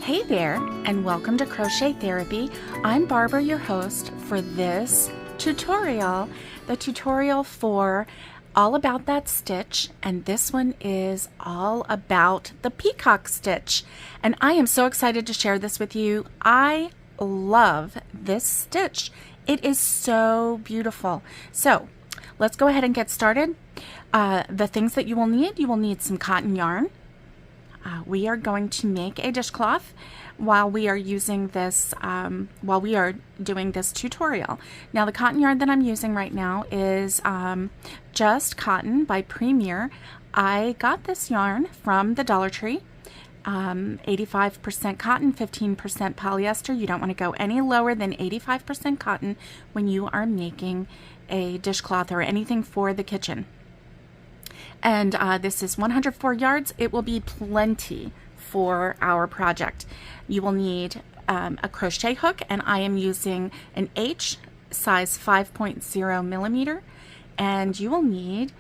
Hey there, and welcome to Crochet Therapy. I'm Barbara, your host for this tutorial, the tutorial for all about that stitch, and this one is all about the peacock stitch. And I am so excited to share this with you. I love this stitch. It is so beautiful. So let's go ahead and get started. The things that you will need some cotton yarn. We are going to make a dishcloth while we are using this, while we are doing this tutorial. Now the cotton yarn that I'm using right now is Just Cotton by Premier. I got this yarn from the Dollar Tree. 85% cotton, 15% polyester. You don't want to go any lower than 85% cotton when you are making a dishcloth or anything for the kitchen. And this is 104 yards. It will be plenty for our project. You will need a crochet hook, and I am using an H size 5.0 millimeter. And you will need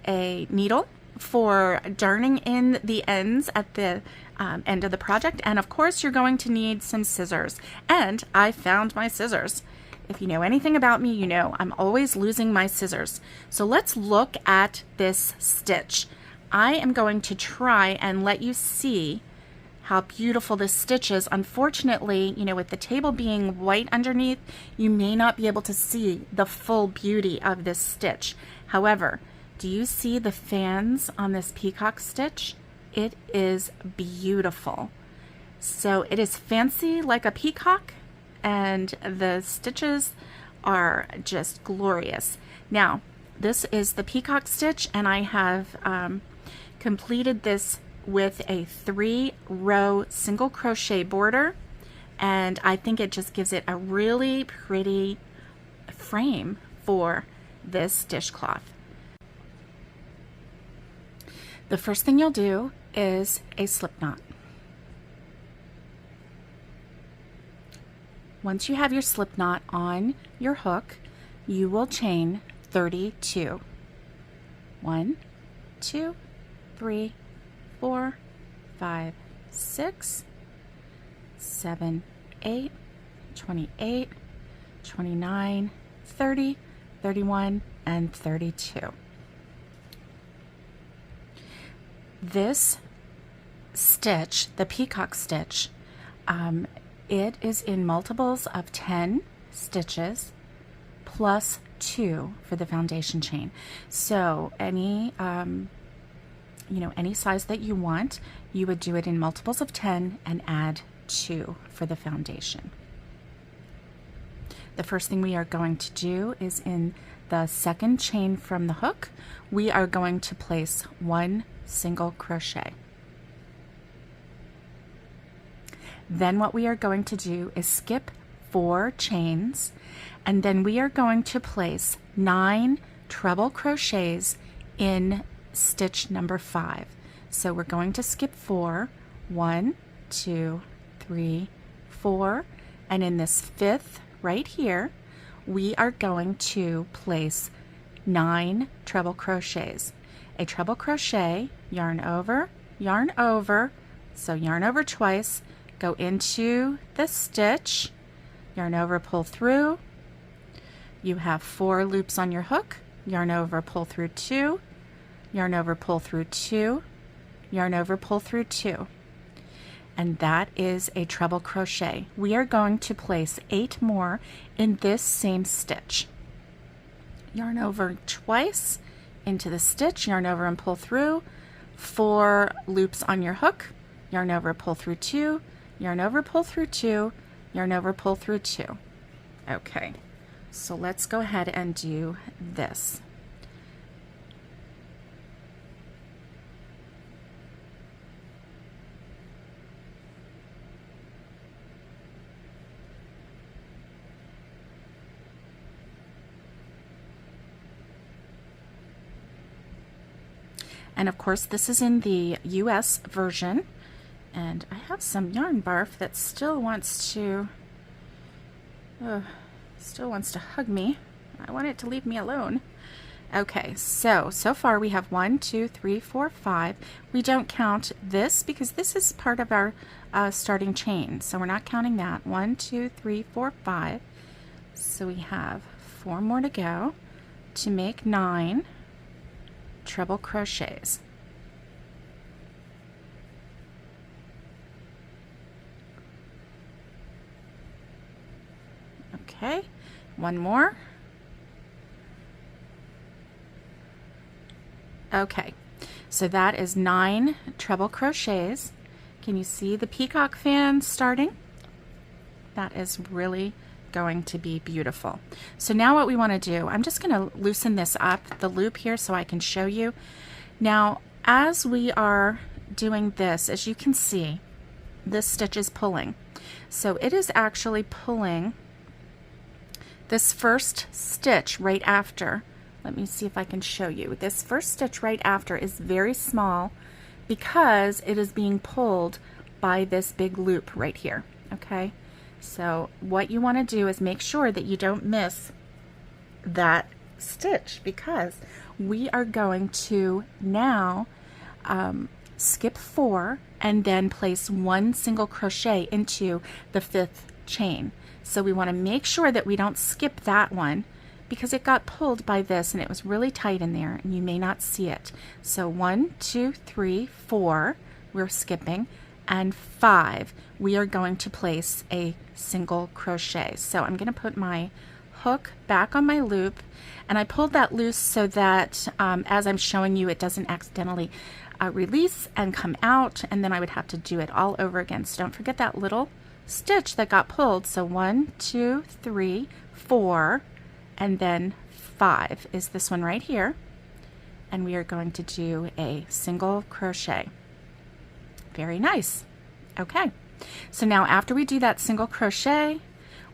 a needle for darning in the ends at the end of the project. And of course, you're going to need some scissors. And I found my scissors. If you know anything about me, you know I'm always losing my scissors. So let's look at this stitch. I am going to try and let you see how beautiful this stitch is. Unfortunately, you know, with the table being white underneath, you may not be able to see the full beauty of this stitch. However, do you see the fans on this peacock stitch? It is beautiful. So it is fancy like a peacock, and the stitches are just glorious. Now, this is the peacock stitch, and I have completed this with a 3-row single crochet border, and I think it just gives it a really pretty frame for this dishcloth. The first thing you'll do is a slip knot. Once you have your slip knot on your hook, you will chain 32. 1, 2, 3, 4, 5, 6, 7, 8, 28, 29, 30, 31, and 32. This stitch, the peacock stitch, it is in multiples of 10 stitches plus 2 for the foundation chain. So any any size that you want, you would do it in multiples of 10 and add 2 for the foundation. The first thing we are going to do is in the second chain from the hook, we are going to place 1 single crochet. Then what we are going to do is skip 4 chains, and then we are going to place 9 treble crochets in stitch number 5. So we're going to skip 4, 1, 2, 3, 4, and in this 5th right here, we are going to place 9 treble crochets. A treble crochet, yarn over, so yarn over twice, go into the stitch, yarn over, pull through. You have 4 loops on your hook, yarn over, pull through 2, yarn over, pull through 2, yarn over, pull through 2. And that is a treble crochet. We are going to place 8 more in this same stitch. Yarn over twice into the stitch, yarn over and pull through, 4 loops on your hook, yarn over, pull through 2, yarn over, pull through 2, yarn over, pull through 2. Okay, so let's go ahead and do this. And of course, this is in the US version. And I have some yarn barf that still wants to hug me. I want it to leave me alone. Okay, so far we have 1, 2, 3, 4, 5. We don't count this because this is part of our starting chain, so we're not counting that. 1, 2, 3, 4, 5. So we have 4 more to go to make 9 treble crochets. Okay, one more. Okay, so that is 9 treble crochets. Can you see the peacock fan starting? That is really going to be beautiful. So now what we want to do, I'm just going to loosen this up, the loop here, so I can show you. Now, as we are doing this, as you can see, this stitch is pulling. So it is actually pulling this first stitch right after. Let me see if I can show you. This first stitch right after is very small because it is being pulled by this big loop right here. Okay, so what you want to do is make sure that you don't miss that stitch, because we are going to now skip 4 and then place 1 single crochet into the 5th chain. So we want to make sure that we don't skip that one, because it got pulled by this and it was really tight in there and you may not see it. So 1, 2, 3, 4 we're skipping, and 5 we are going to place a single crochet. So I'm going to put my hook back on my loop, and I pulled that loose so that as I'm showing you, it doesn't accidentally release and come out, and then I would have to do it all over again. So don't forget that little stitch that got pulled. So 1, 2, 3, 4, and then 5 is this one right here, and we are going to do a single crochet. Very nice. Okay, so now after we do that single crochet,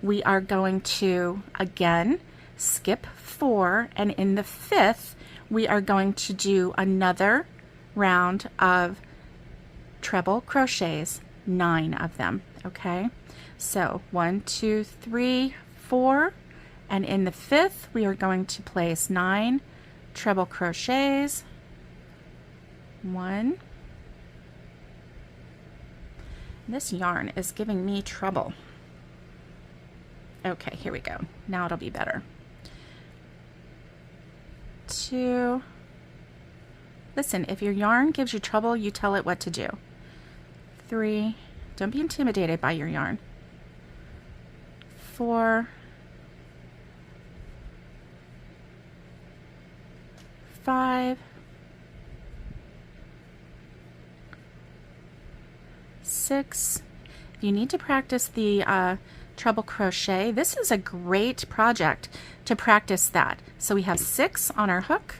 we are going to again skip 4, and in the 5th we are going to do another round of treble crochets, 9 of them. Okay, so 1, 2, 3, 4, and in the 5th we are going to place 9 treble crochets. 1. This yarn is giving me trouble. Okay, here we go. Now it'll be better. 2. Listen, if your yarn gives you trouble, you tell it what to do. 3. Don't be intimidated by your yarn. 4. 5. 6. If you need to practice the treble crochet, this is a great project to practice that. So we have 6 on our hook.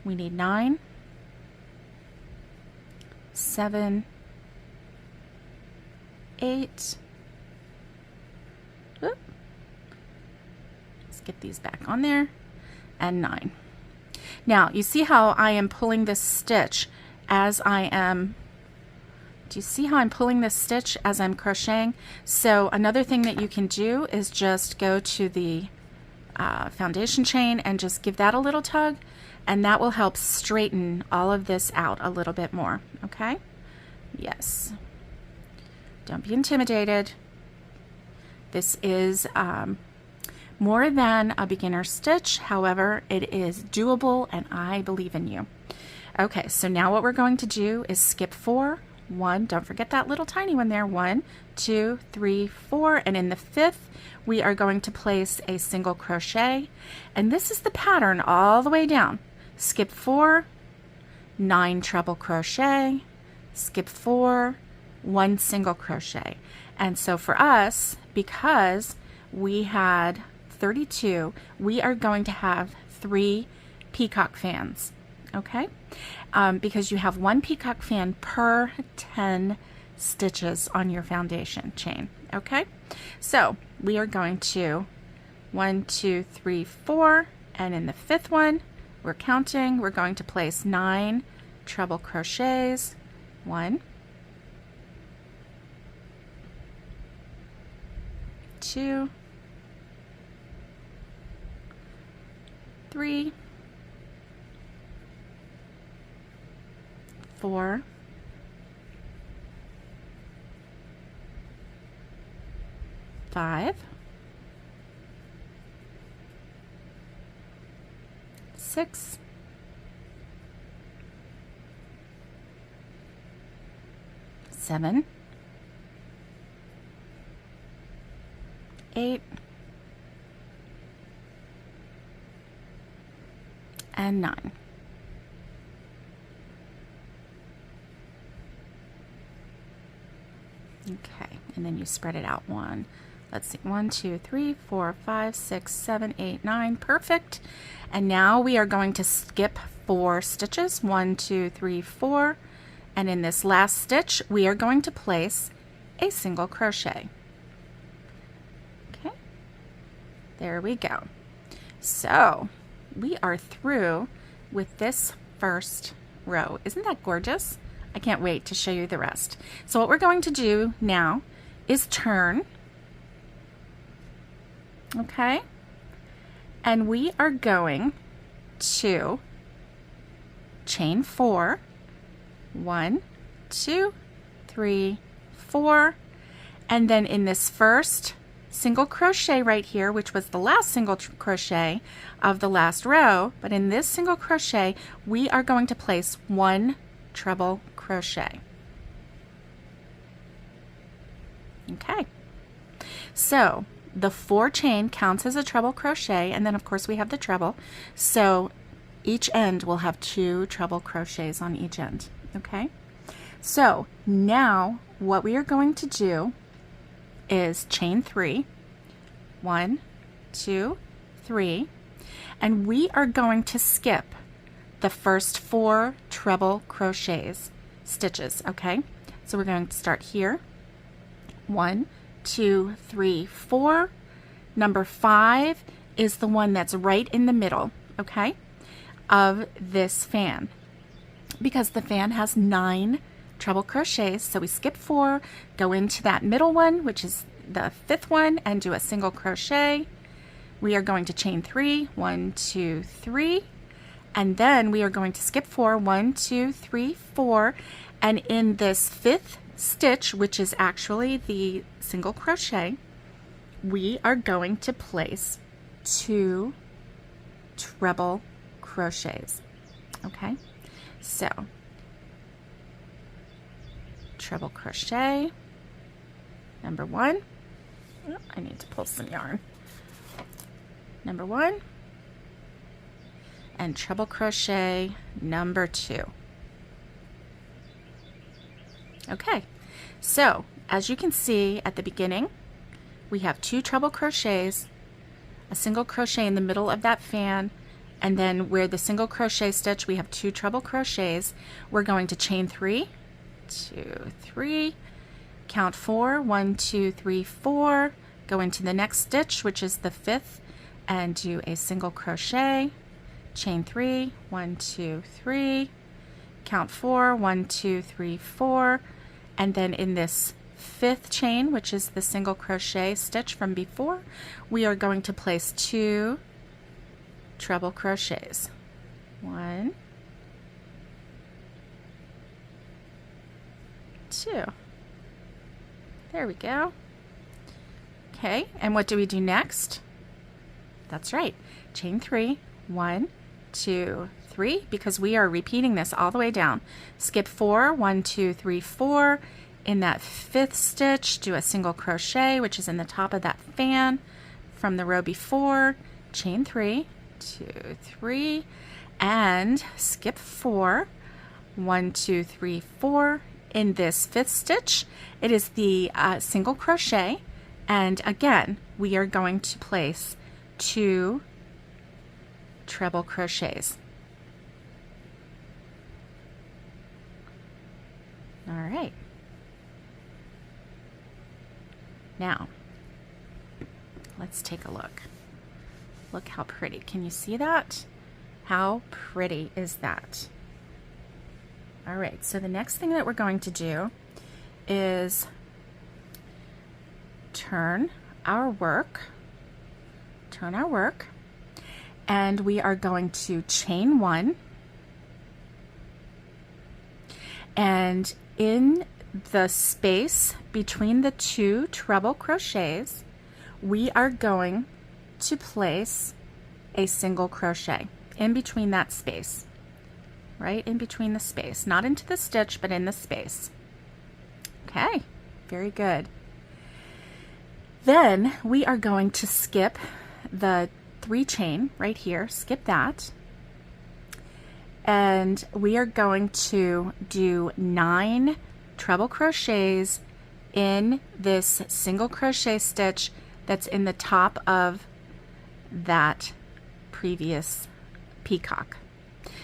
We need 9, 7, 8. Oop. Let's get these back on there, and 9. Now you see how I am pulling this stitch as I am. Do you see how I'm pulling this stitch as I'm crocheting? So another thing that you can do is just go to the foundation chain and just give that a little tug, and that will help straighten all of this out a little bit more. Okay? Yes. Don't be intimidated. This is more than a beginner stitch. However, it is doable, and I believe in you. Okay, so now what we're going to do is skip 4. 1, don't forget that little tiny one there. 1, 2, 3, 4, and in the 5th we are going to place a single crochet, and this is the pattern all the way down. Skip 4, 9 treble crochet, skip 4, 1 single crochet. And so for us, because we had 32, we are going to have 3 peacock fans. Okay, because you have 1 peacock fan per 10 stitches on your foundation chain. Okay, so we are going to 1, 2, 3, 4, and in the 5th one we're counting. We're going to place 9 treble crochets. 1, 2, 3, 4, 5, 6, 7, 8, and 9. Okay, and then you spread it out. Let's see, 1, 2, 3, 4, 5, 6, 7, 8, 9. Perfect. And now we are going to skip 4 stitches. 1, 2, 3, 4. And in this last stitch, we are going to place a single crochet. Okay, there we go. So we are through with this first row. Isn't that gorgeous? I can't wait to show you the rest. So what we're going to do now is turn. Okay, and we are going to chain 4. 1, 2, 3, 4, and then in this first single crochet right here, which was the last single crochet of the last row, but in this single crochet we are going to place 1 treble crochet. Okay, so the 4 chain counts as a treble crochet, and then of course we have the treble, so each end will have 2 treble crochets on each end. Okay, so now what we are going to do is chain 3, 1, 2, 3, and we are going to skip the first 4 treble stitches. Okay, so we're going to start here. 1, 2, 3, 4. Number 5 is the one that's right in the middle, okay, of this fan, because the fan has 9 treble crochets. So we skip 4, go into that middle one, which is the 5th one, and do a single crochet. We are going to chain 3, 1, 2, 3, and then we are going to skip 4, 1, 2, 3, 4, and in this 5th stitch, which is actually the single crochet, we are going to place 2 treble crochets. Okay, so treble crochet number 1. Oh, I need to pull some yarn. Number 1, and treble crochet number 2. Okay, so as you can see at the beginning, we have 2 treble crochets, a single crochet in the middle of that fan, and then where the single crochet stitch, we have 2 treble crochets. We're going to chain 3, 2, 3, count 4, 1, 2, 3, 4, go into the next stitch, which is the 5th, and do a single crochet, chain 3, 1, 2, 3, count 4, 1, 2, 3, 4, and then in this 5th chain, which is the single crochet stitch from before, we are going to place 2 treble crochets. 1, 2. There we go. Okay, and what do we do next? That's right, chain 3, 1, 2, 3, because we are repeating this all the way down. Skip 4, 1, 2, 3, 4. In that 5th stitch, do a single crochet, which is in the top of that fan from the row before. Chain 3, 2, 3, and skip 4, 1, 2, 3, 4. In this 5th stitch, it is the single crochet, and again we are going to place 2 treble crochets. All right, now let's take a look. Look how pretty. Can you see that? How pretty is that? All right, so the next thing that we're going to do is turn our work, and we are going to chain 1, And in the space between the 2 treble crochets, we are going to place a single crochet in between that space, right in between the space, not into the stitch, but in the space. Okay, very good. Then we are going to skip the 3 chain right here, skip that, and we are going to do 9 treble crochets in this single crochet stitch that's in the top of that previous peacock.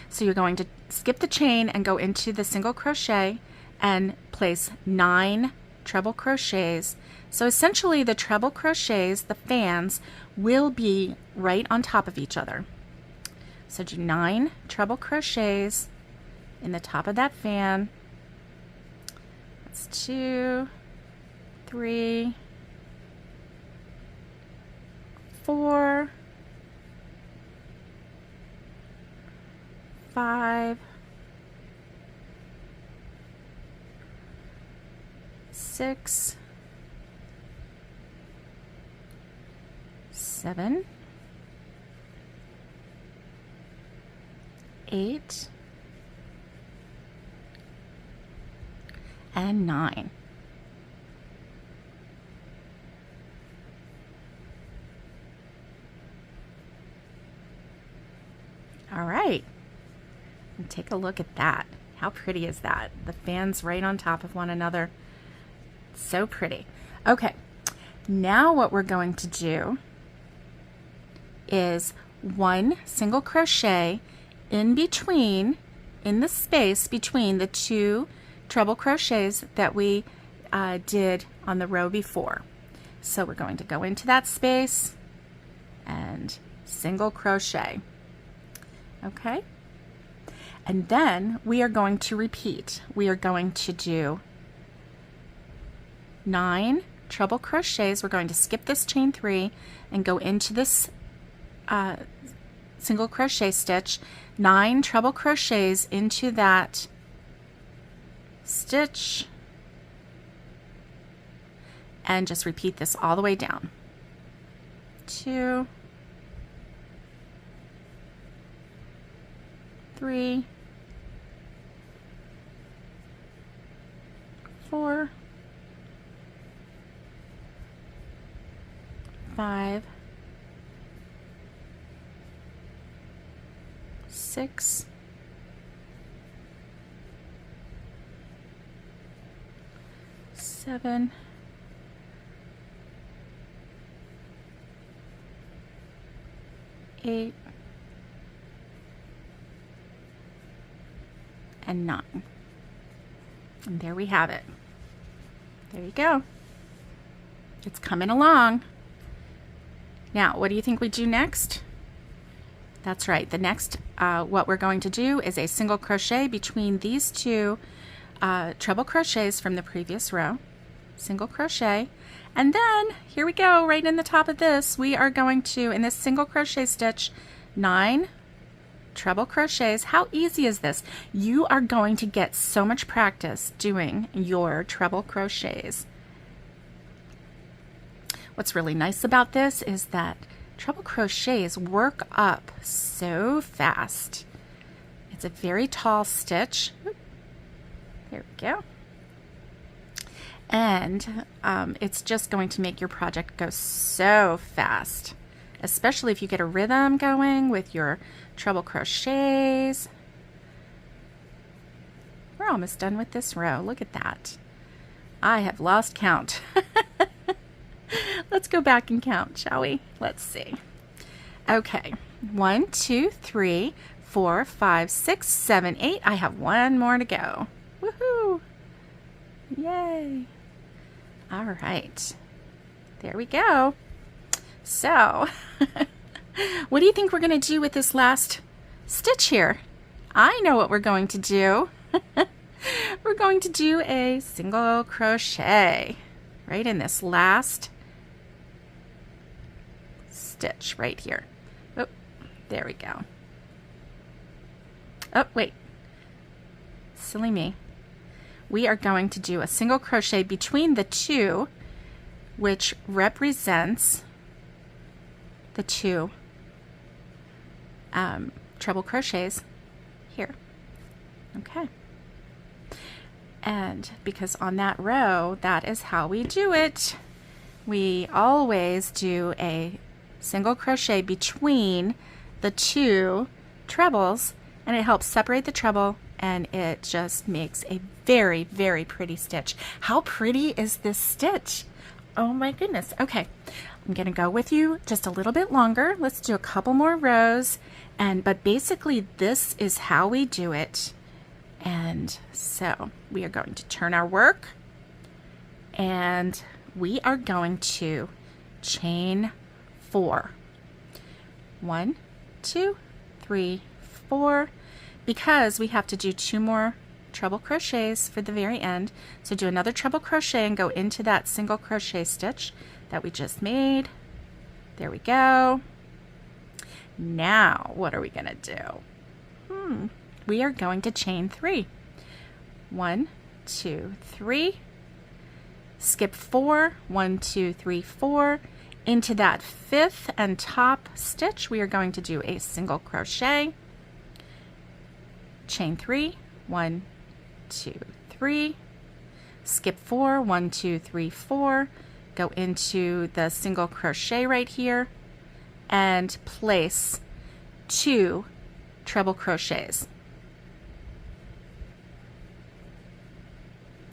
So you're going to skip the chain and go into the single crochet and place 9 treble crochets. So essentially the treble crochets, the fans, will be right on top of each other. So do 9 treble crochets in the top of that fan. That's 2, 3, 4, 5, 6, 7, 8, and 9. All right, and take a look at that. How pretty is that? The fans right on top of one another. So pretty. Okay, now what we're going to do is 1 single crochet in between, in the space between the 2 treble crochets that we did on the row before. So we're going to go into that space and single crochet. Okay, and then we are going to repeat. We are going to do 9 treble crochets. We're going to skip this chain 3 and go into this single crochet stitch, 9 treble crochets into that stitch, and just repeat this all the way down. 2, 3, 4, 5, 6, 7, 8, and 9. And there we have it. There you go. It's coming along. Now, what do you think we do next? That's right. The next, what we're going to do is a single crochet between these 2 treble crochets from the previous row. Single crochet. And then, here we go, right in the top of this, we are going to, in this single crochet stitch, 9 treble crochets. How easy is this? You are going to get so much practice doing your treble crochets. What's really nice about this is that treble crochets work up so fast. It's a very tall stitch. There we go. And it's just going to make your project go so fast, especially if you get a rhythm going with your treble crochets. We're almost done with this row. Look at that. I have lost count. Let's go back and count, shall we? Let's see. Okay, 1, 2, 3, 4, 5, 6, 7, 8. I have 1 more to go. Woohoo! Yay! All right, there we go. So, what do you think we're going to do with this last stitch here? I know what we're going to do. We're going to do a single crochet right in this last stitch right here. Oh, there we go. Oh, wait. Silly me. we are going to do a single crochet between the two, which represents the two treble crochets here. Okay. And because on that row, that is how we do it. We always do a single crochet between the two trebles, and it helps separate the treble, and it just makes a very, very pretty stitch. How pretty is this stitch? Oh my goodness. Okay, I'm gonna go with you just a little bit longer. Let's do a couple more rows, but basically this is how we do it. And so we are going to turn our work, and we are going to chain 4. 1, 2, 3, 4, because we have to do 2 more treble crochets for the very end. So do another treble crochet and go into that single crochet stitch that we just made. There we go. Now what are we gonna do? We are going to chain 3. 1, 2, 3, skip 4, 1, 2, 3, 4. Into that 5th and top stitch, we are going to do a single crochet, chain 3, 1, 2, 3, skip 4, 1, 2, 3, 4, go into the single crochet right here, and place 2 treble crochets.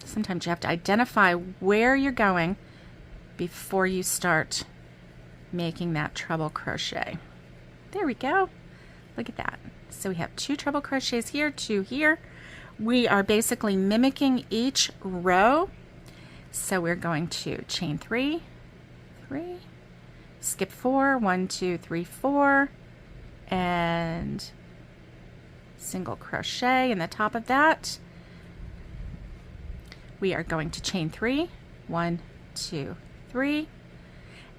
Sometimes you have to identify where you're going before you start making that treble crochet. There we go. Look at that. So we have 2 treble crochets here, 2 here. We are basically mimicking each row. So we're going to chain 3, 3, skip 4, 1, 2, 3, 4, and single crochet in the top of that. We are going to chain 3, 1, 2, 3,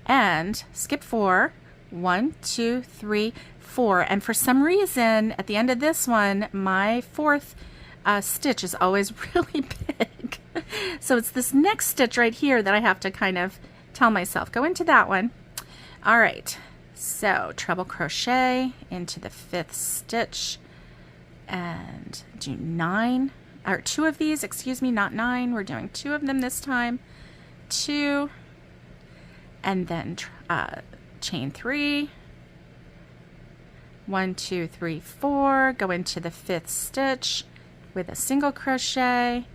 and skip 4, 1, 2, 3, 4. And for some reason, at the end of this one, my 4th stitch is always really big. So it's this next stitch right here that I have to kind of tell myself, go into that one. All right, so treble crochet into the 5th stitch and do 9. Or 2 of these, excuse me, not 9. We're doing 2 of them this time. 2, and then chain 3. 1, 2, 3, 4. Go into the 5th stitch with a single crochet.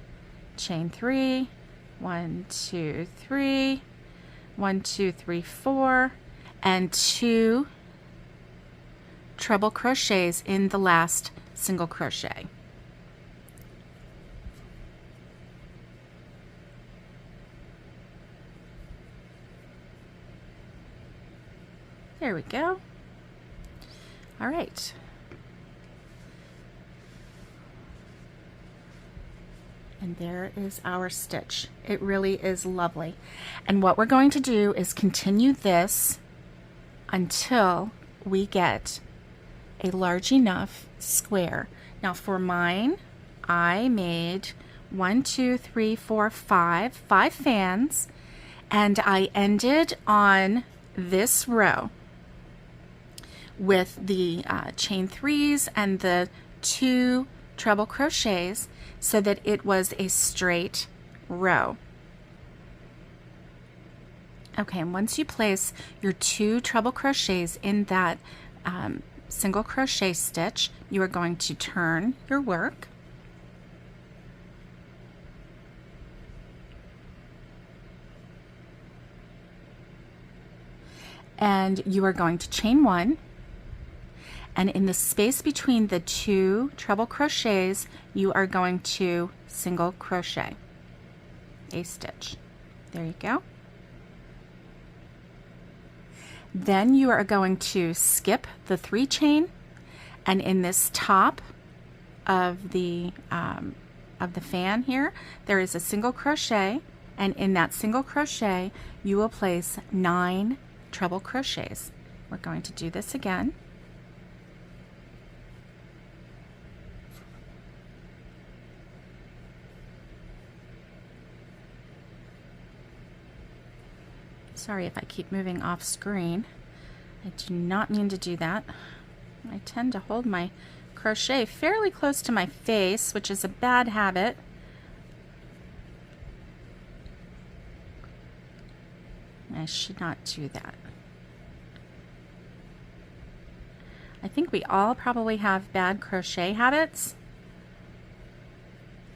Chain 3. 1, 2, 3. 1, 2, 3, 4, and 2 treble crochets in the last single crochet. There we go. All right. And there is our stitch. It really is lovely. And what we're going to do is continue this until we get a large enough square. Now for mine, I made 1, 2, 3, 4, 5 fans, and I ended on this row with the chain 3s and the 2 treble crochets so that it was a straight row. Okay, and once you place your 2 treble crochets in that single crochet stitch, you are going to turn your work. And you are going to chain 1. And in the space between the 2 treble crochets, you are going to single crochet a stitch. There you go. Then you are going to skip the 3 chain, and in this top of the fan here, there is a single crochet, and in that single crochet, you will place 9 treble crochets. We're going to do this again. Sorry if I keep moving off screen. I do not mean to do that. I tend to hold my crochet fairly close to my face, which is a bad habit. I should not do that. I think we all probably have bad crochet habits.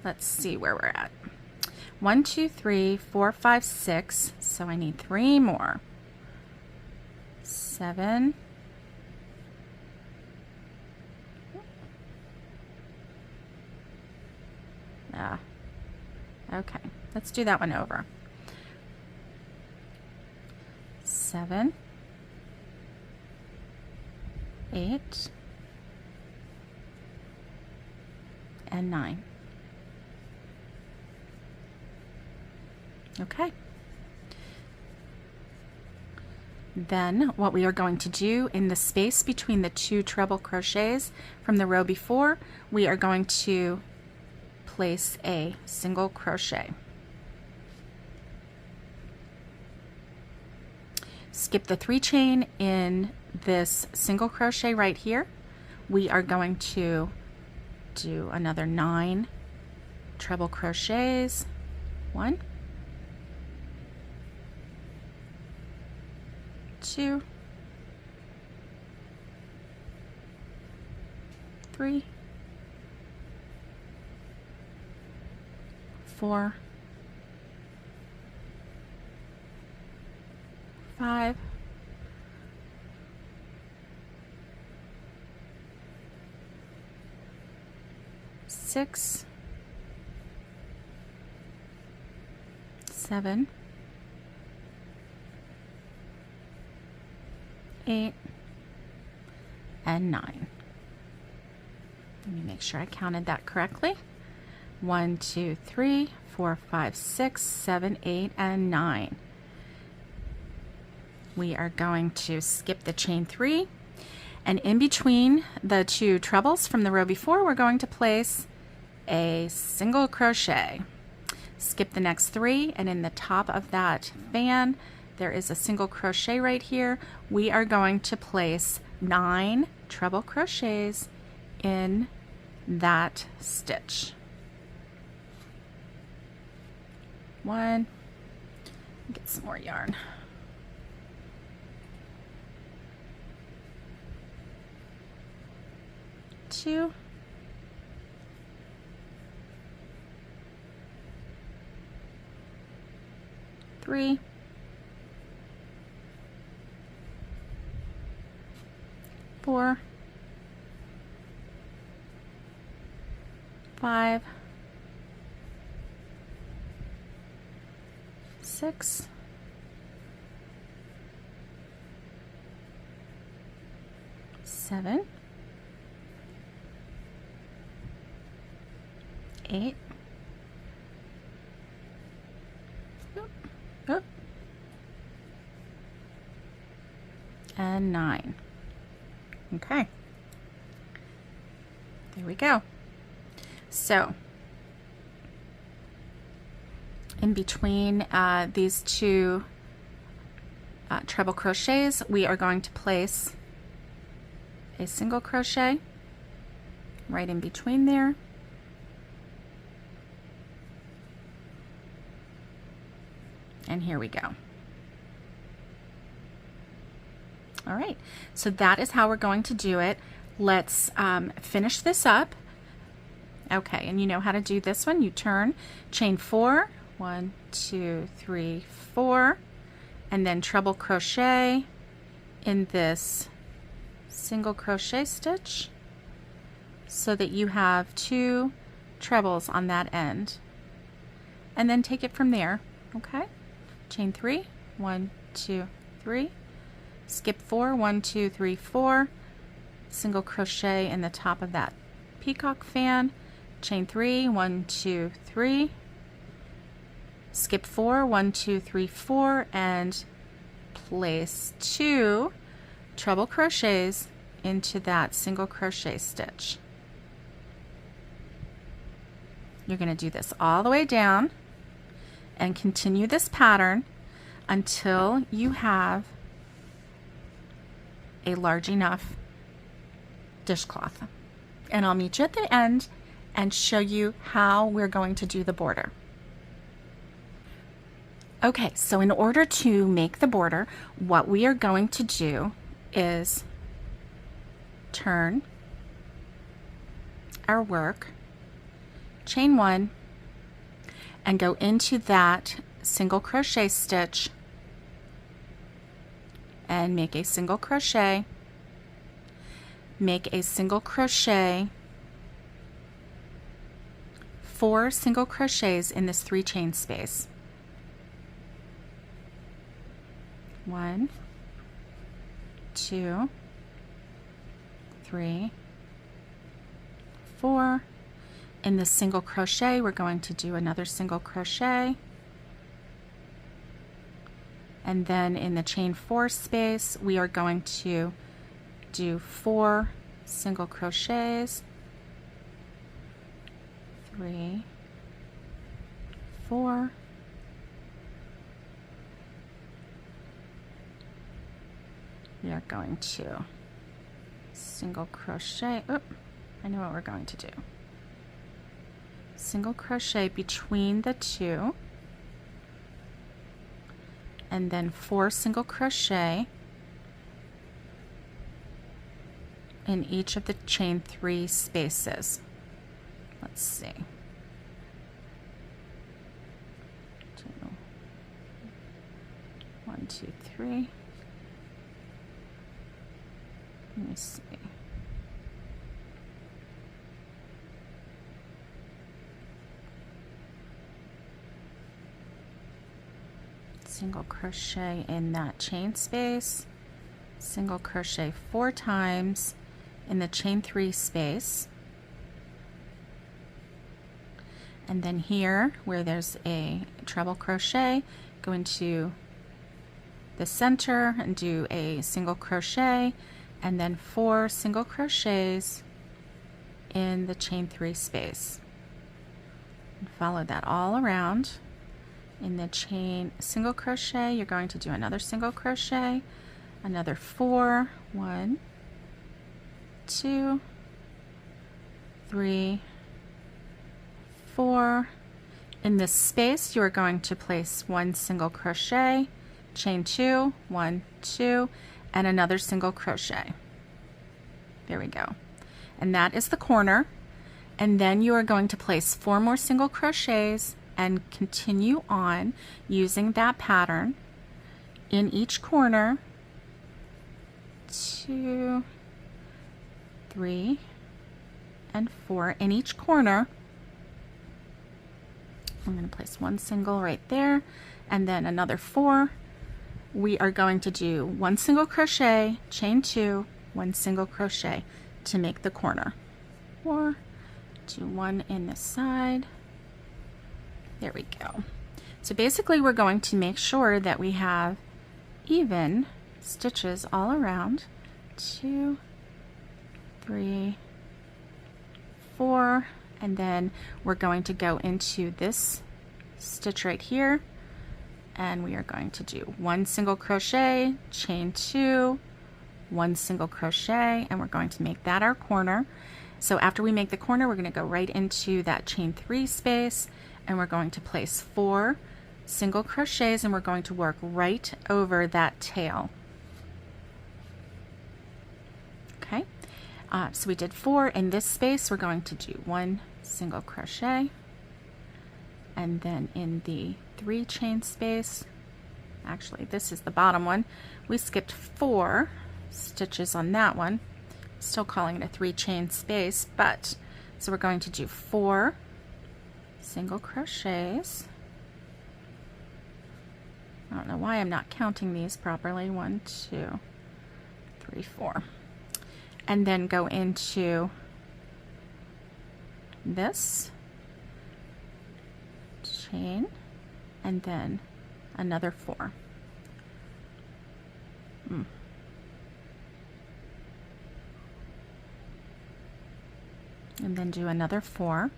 Let's see where we're at. 1, 2, 3, 4, 5, 6. So I need 3 more. 7. Okay, let's do that one over. 7, 8, and 9. Okay. Then what we are going to do in the space between the 2 treble crochets from the row before, we are going to place a single crochet. Skip the 3 chain in this single crochet right here. We are going to do another 9 treble crochets. 1, 2, 3, 4, 5, 6, 7, 8, and 9. Let me make sure I counted that correctly. 1, 2, 3, 4, 5, 6, 7, 8, and 9. We are going to skip the chain 3, and in between the 2 trebles from the row before, we're going to place a single crochet. Skip the next 3, and in the top of that fan there is a single crochet right here. We are going to place 9 treble crochets in that stitch. 1, get some more yarn. 2, 3, 4, 5, 6, 7, 8, and 9. Okay, there we go. So in between these 2 treble crochets, we are going to place a single crochet right in between there. And here we go. All right, so that is how we're going to do it. Let's finish this up. Okay, and you know how to do this one. You turn, chain 4, 1, 2, 3, 4, and then treble crochet in this single crochet stitch so that you have 2 trebles on that end. And then take it from there, okay? Chain 3, 1, 2, 3, skip 4, 1, 2, 3, 4, single crochet in the top of that peacock fan, chain 3, 1, 2, 3, skip 4, 1, 2, 3, 4, and place 2 treble crochets into that single crochet stitch. You're going to do this all the way down and continue this pattern until you have a large enough dishcloth. And I'll meet you at the end and show you how we're going to do the border. Okay, so in order to make the border, what we are going to do is turn our work, chain 1, and go into that single crochet stitch and make a single crochet, make a single crochet, 4 single crochets in this 3 chain space. 1, 2, 3, 4. In the single crochet, we're going to do another single crochet, and then in the chain 4 space, we are going to do 4 single crochets, 3, 4. We are going to single crochet. Oop, I know what we're going to do. Single crochet between the 2, and then 4 single crochet in each of the chain 3 spaces. Let's see. 1, 2, 3. Let me see. Single crochet in that chain space, single crochet 4 times in the chain 3 space, and then here where there's a treble crochet, go into the center and do a single crochet, and then 4 single crochets in the chain 3 space. And follow that all around. In the chain single crochet, you're going to do another single crochet, another 4, 1, 2, 3, 4. In this space, you are going to place 1 single crochet, chain 2, 1, 2, and another single crochet. There we go. And that is the corner. And then you are going to place 4 more single crochets and continue on using that pattern in each corner. 2, 3, and 4 in each corner. I'm going to place 1 single right there, and then another 4. We are going to do 1 single crochet, chain 2, 1 single crochet to make the corner. 4, do 1 in this side. There we go. So basically we're going to make sure that we have even stitches all around. 2, 3, 4, and then we're going to go into this stitch right here, and we are going to do 1 single crochet, chain 2, 1 single crochet, and we're going to make that our corner. So after we make the corner, we're going to go right into that chain 3 space, and we're going to place 4 single crochets, and we're going to work right over that tail. Okay, so we did 4 in this space. We're going to do 1 single crochet, and then in the 3 chain space, actually this is the bottom one, we skipped 4 stitches on that one. Still calling it a 3 chain space, but so we're going to do 4 single crochets. I don't know why I'm not counting these properly. 1, 2, 3, 4. And then go into this chain, and then another 4. And then do another 4.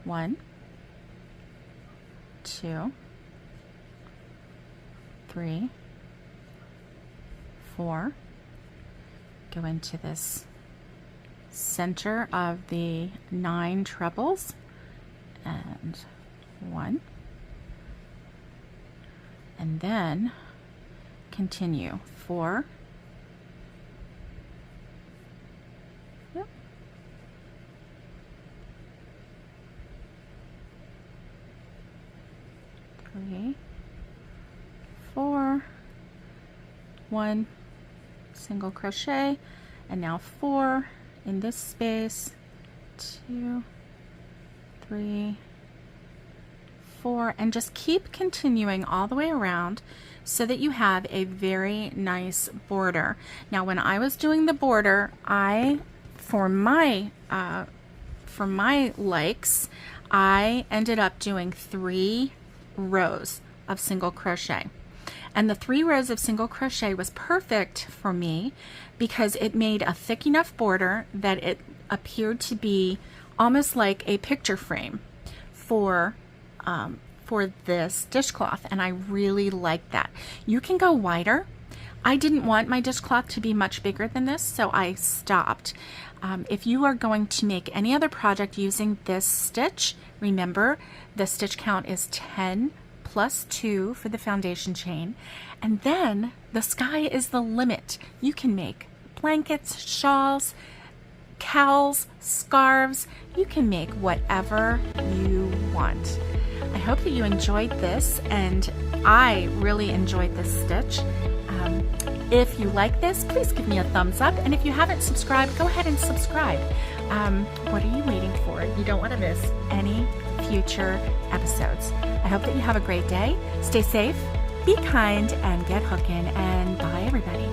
1, 2, 3, 4, go into this center of the 9 trebles, and 1, and then continue 4, yep, 3, 4, 1, single crochet, and now 4 in this space, 2, 3, 4, and just keep continuing all the way around so that you have a very nice border. Now when I was doing the border, for my likes, I ended up doing 3 rows of single crochet. And the 3 rows of single crochet was perfect for me because it made a thick enough border that it appeared to be almost like a picture frame for this dishcloth, and I really like that. You can go wider. I didn't want my dishcloth to be much bigger than this, so I stopped. If you are going to make any other project using this stitch, remember the stitch count is 10 plus 2 for the foundation chain, and then the sky is the limit. You can make blankets, shawls, cowls, scarves. You can make whatever you want. I hope that you enjoyed this, and I really enjoyed this stitch. If you like this, please give me a thumbs up, and if you haven't subscribed, go ahead and subscribe. What are you waiting for? You don't want to miss any future episodes. I hope that you have a great day. Stay safe, be kind, and get hooking, and bye everybody.